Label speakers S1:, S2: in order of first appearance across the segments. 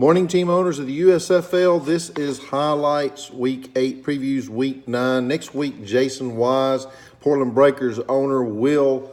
S1: Morning, team owners of the USFL. This is HLites Week 8 previews Week 9. Next week, Jason Wise, Portland Breakers owner, will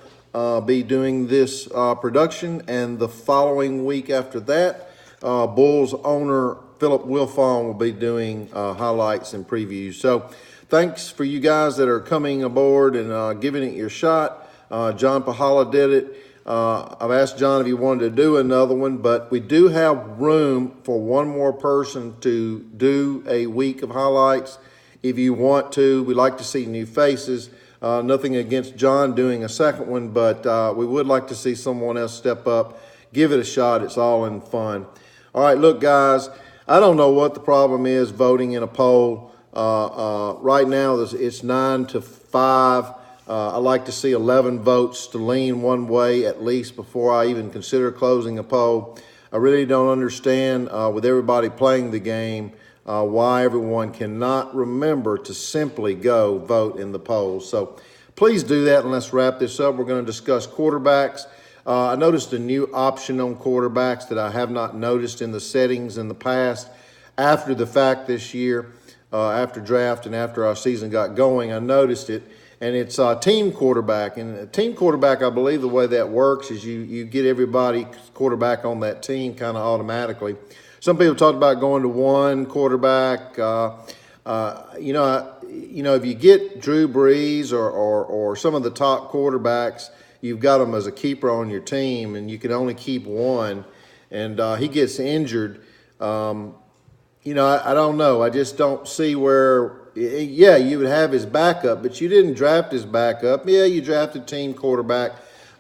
S1: be doing this production. And the following week after that, Bulls owner Philip Wilfong will be doing highlights and previews. So thanks for you guys that are coming aboard and giving it your shot. John Pahala did it. I've asked John if he wanted to do another one, but we do have room for one more person to do a week of highlights. If you want to, we like to see new faces. Nothing against John doing a second one, but we would like to see someone else step up. Give it a shot. It's all in fun. All right, look, guys, I don't know what the problem is voting in a poll. Right now, it's 9-5. I like to see 11 votes to lean one way at least before I even consider closing a poll. I really don't understand with everybody playing the game why everyone cannot remember to simply go vote in the polls. So please do that, and let's wrap this up. We're going to discuss quarterbacks. I noticed a new option on quarterbacks that I have not noticed in the settings in the past. After the fact this year, after draft and after our season got going, I noticed it. And it's team quarterback. And a team quarterback, I believe the way that works is you get everybody quarterback on that team kind of automatically. Some people talk about going to one quarterback. If you get Drew Brees or some of the top quarterbacks, you've got them as a keeper on your team, and you can only keep one, and he gets injured. I don't know. I just don't see where. Yeah, you would have his backup, but you didn't draft his backup. Yeah, you drafted team quarterback,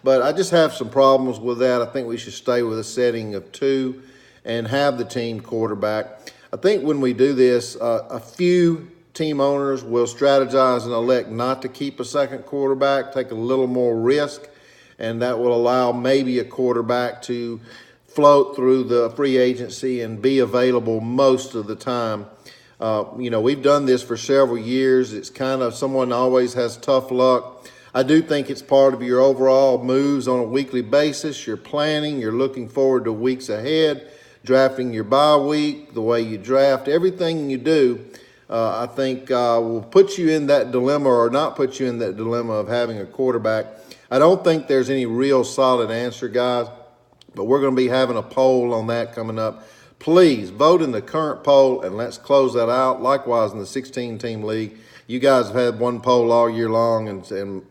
S1: but I just have some problems with that. I think we should stay with a setting of 2 and have the team quarterback. I think when we do this, a few team owners will strategize and elect not to keep a second quarterback, take a little more risk, and that will allow maybe a quarterback to float through the free agency and be available most of the time. We've done this for several years. It's kind of someone always has tough luck. I do think it's part of your overall moves on a weekly basis. You're planning, you're looking forward to weeks ahead, drafting your bye week, the way you draft, everything you do, I think will put you in that dilemma or not put you in that dilemma of having a quarterback. I don't think there's any real solid answer, guys, but we're going to be having a poll on that coming up. Please vote in the current poll, and let's close that out. Likewise, in the 16-team league, you guys have had one poll all year long, and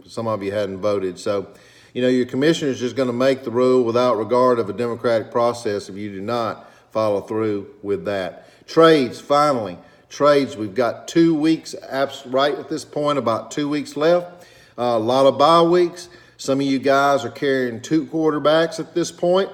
S1: some of you hadn't voted. So, your commissioner is just going to make the rule without regard of a democratic process if you do not follow through with that. Trades, finally. Trades, we've got 2 weeks, right at this point, about 2 weeks left. A lot of bye weeks. Some of you guys are carrying 2 quarterbacks at this point.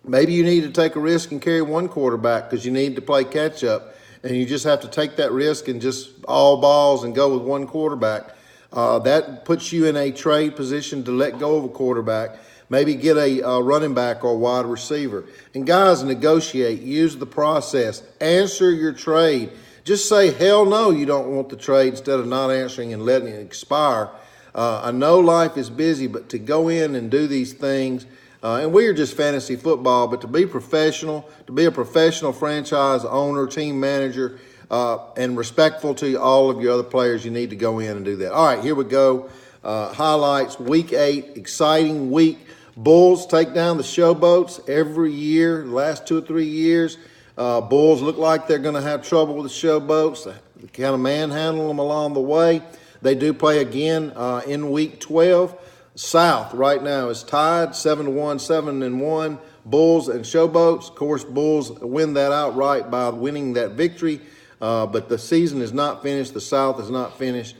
S1: Maybe you need to take a risk and carry 1 quarterback because you need to play catch up, and you just have to take that risk and just all balls and go with 1 quarterback. That puts you in a trade position to let go of a quarterback, maybe get a running back or wide receiver. And guys, negotiate, use the process, answer your trade. Just say, hell no, you don't want the trade instead of not answering and letting it expire. I know life is busy, but to go in and do these things, and we are just fantasy football, but to be professional, to be a professional franchise owner, team manager, and respectful to all of your other players, you need to go in and do that. All right, here we go. Highlights, Week 8, exciting week. Bulls take down the Showboats every year, the last 2 or 3 years. Bulls look like they're going to have trouble with the Showboats. They kind of manhandle them along the way. They do play again in Week 12. South right now is tied 7-1, 7-1. Bulls and Showboats. Of course, Bulls win that outright by winning that victory, but the season is not finished. The South is not finished.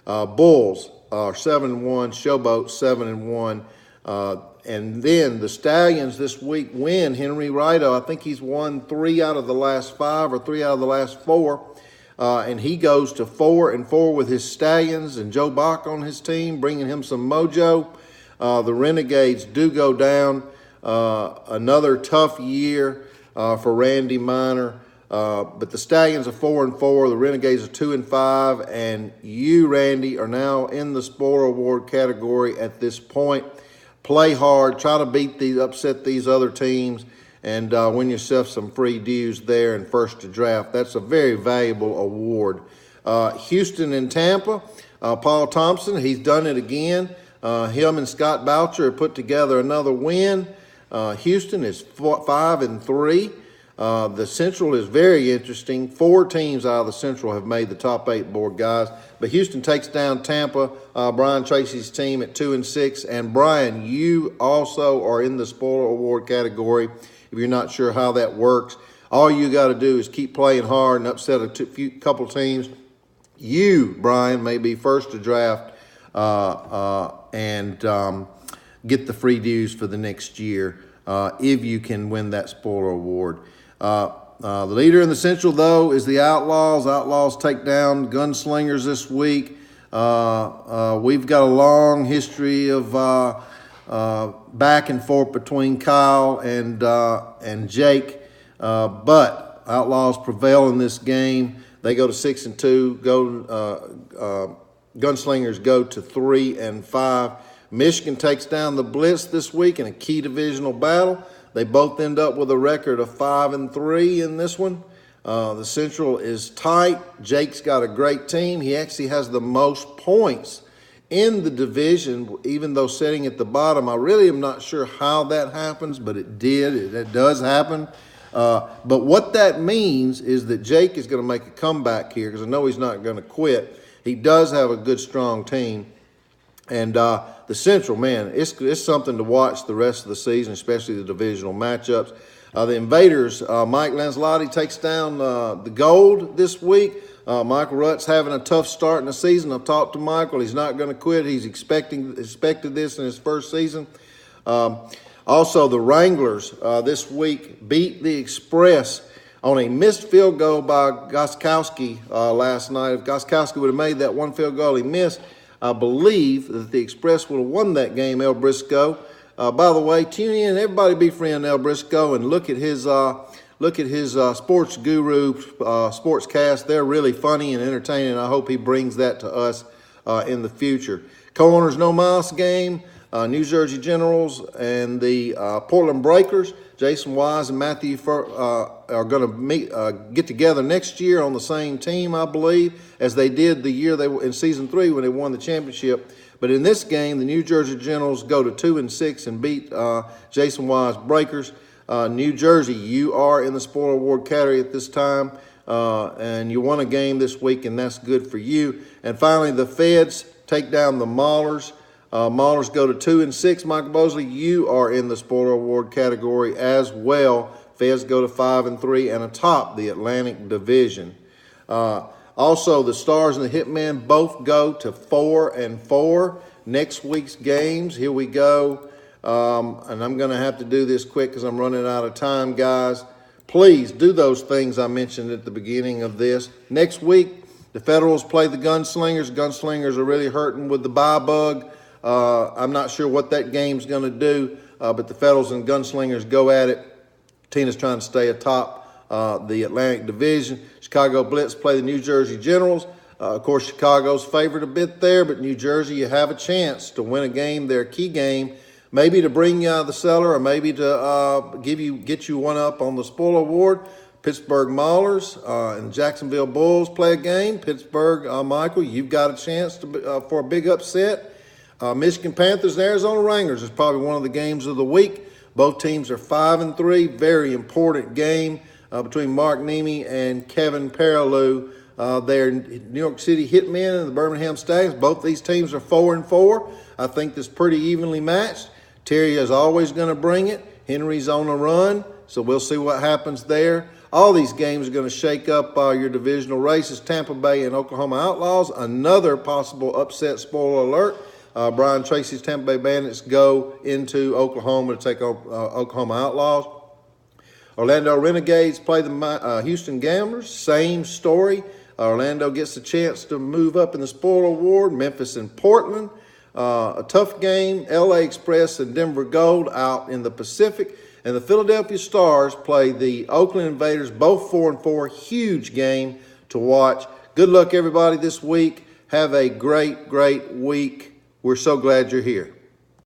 S1: Bulls are 7-1, Showboats 7-1. And then the Stallions this week win. Henry Rido, I think he's won 3 out of the last 5 or 3 out of the last 4. And he goes to 4-4 with his Stallions and Joe Bach on his team, bringing him some mojo. The Renegades do go down. Another tough year for Randy Minor. But the Stallions are 4-4. The Renegades are 2-5. And you, Randy, are now in the Spoiler Award category at this point. Play hard. Try to upset these other teams. and win yourself some free dues there and first to draft. That's a very valuable award. Houston and Tampa, Paul Thompson, he's done it again. Him and Scott Boucher have put together another win. Houston is 5-3. The Central is very interesting. 4 teams out of the Central have made the top 8 board, guys. But Houston takes down Tampa, Brian Tracy's team at 2-6. And Brian, you also are in the spoiler award category. If you're not sure how that works, all you got to do is keep playing hard and upset a couple teams. You, Brian, may be first to draft and get the free dues for the next year if you can win that spoiler award. The leader in the Central, though, is the Outlaws. Outlaws take down Gunslingers this week. We've got a long history of back and forth between Kyle and Jake, but Outlaws prevail in this game. They go to 6-2. Gunslingers go to 3-5. Michigan takes down the Blitz this week in a key divisional battle. They both end up with a record of 5-3 in this one. The Central is tight. Jake's got a great team. He actually has the most points in the division, even though sitting at the bottom. I really am not sure how that happens, but it did. It does happen. But what that means is that Jake is going to make a comeback here, because I know he's not going to quit. He does have a good, strong team. And the Central, man, it's something to watch the rest of the season, especially the divisional matchups. The Invaders, Mike Lancelotti takes down the Gold this week. Michael Rutt's having a tough start in the season. I've talked to Michael. He's not going to quit. He's expected this in his first season. Also, the Wranglers this week beat the Express on a missed field goal by Goskowski last night. If Goskowski would have made that one field goal he missed, I believe that the Express would have won that game, El Briscoe. By the way, tune in, everybody befriend El Briscoe and look at his Sports Guru sportscast. They're really funny and entertaining. I hope he brings that to us in the future. Co-owners No Mouse game, New Jersey Generals and the Portland Breakers. Jason Wise and Matthew are going to get together next year on the same team, I believe, as they did the year they were in season 3 when they won the championship. But in this game, the New Jersey Generals go to 2-6 and beat Jason Wise Breakers. New Jersey, you are in the spoiler award category at this time, and you won a game this week, and that's good for you. And finally, the Feds take down the Maulers. Maulers go to 2-6. Michael Bosley, you are in the spoiler award category as well. Feds go to 5-3 and atop the Atlantic Division. Also, the Stars and the Hitmen both go to 4-4. Next week's games, here we go. And I'm going to have to do this quick because I'm running out of time, guys. Please do those things I mentioned at the beginning of this. Next week, the Federals play the Gunslingers. Gunslingers are really hurting with the bye bug. I'm not sure what that game's going to do, but the Federals and Gunslingers go at it. Tina's trying to stay atop the Atlantic Division. Chicago Blitz play the New Jersey Generals. Of course, Chicago's favored a bit there, but New Jersey, you have a chance to win a game, their key game, maybe to bring the cellar or maybe to get you one up on the spoiler award. Pittsburgh Maulers and Jacksonville Bulls play a game. Pittsburgh, Michael, you've got a chance for a big upset. Michigan Panthers and Arizona Wranglers is probably one of the games of the week. Both teams are 5-3. Very important game between Mark Nemi and Kevin Perilou. They're New York City Hitmen and the Birmingham Stallions. Both these teams are 4-4. I think this is pretty evenly matched. Terry is always going to bring it. Henry's on a run, so we'll see what happens there. All these games are going to shake up your divisional races. Tampa Bay and Oklahoma Outlaws, another possible upset, spoiler alert. Brian Tracy's Tampa Bay Bandits go into Oklahoma to take Oklahoma Outlaws. Orlando Renegades play the Houston Gamblers. Same story. Orlando gets a chance to move up in the spoiler award. Memphis and Portland. A tough game. LA Express and Denver Gold out in the Pacific. And the Philadelphia Stars play the Oakland Invaders, both 4-4. Huge game to watch. Good luck, everybody, this week. Have a great, great week. We're so glad you're here.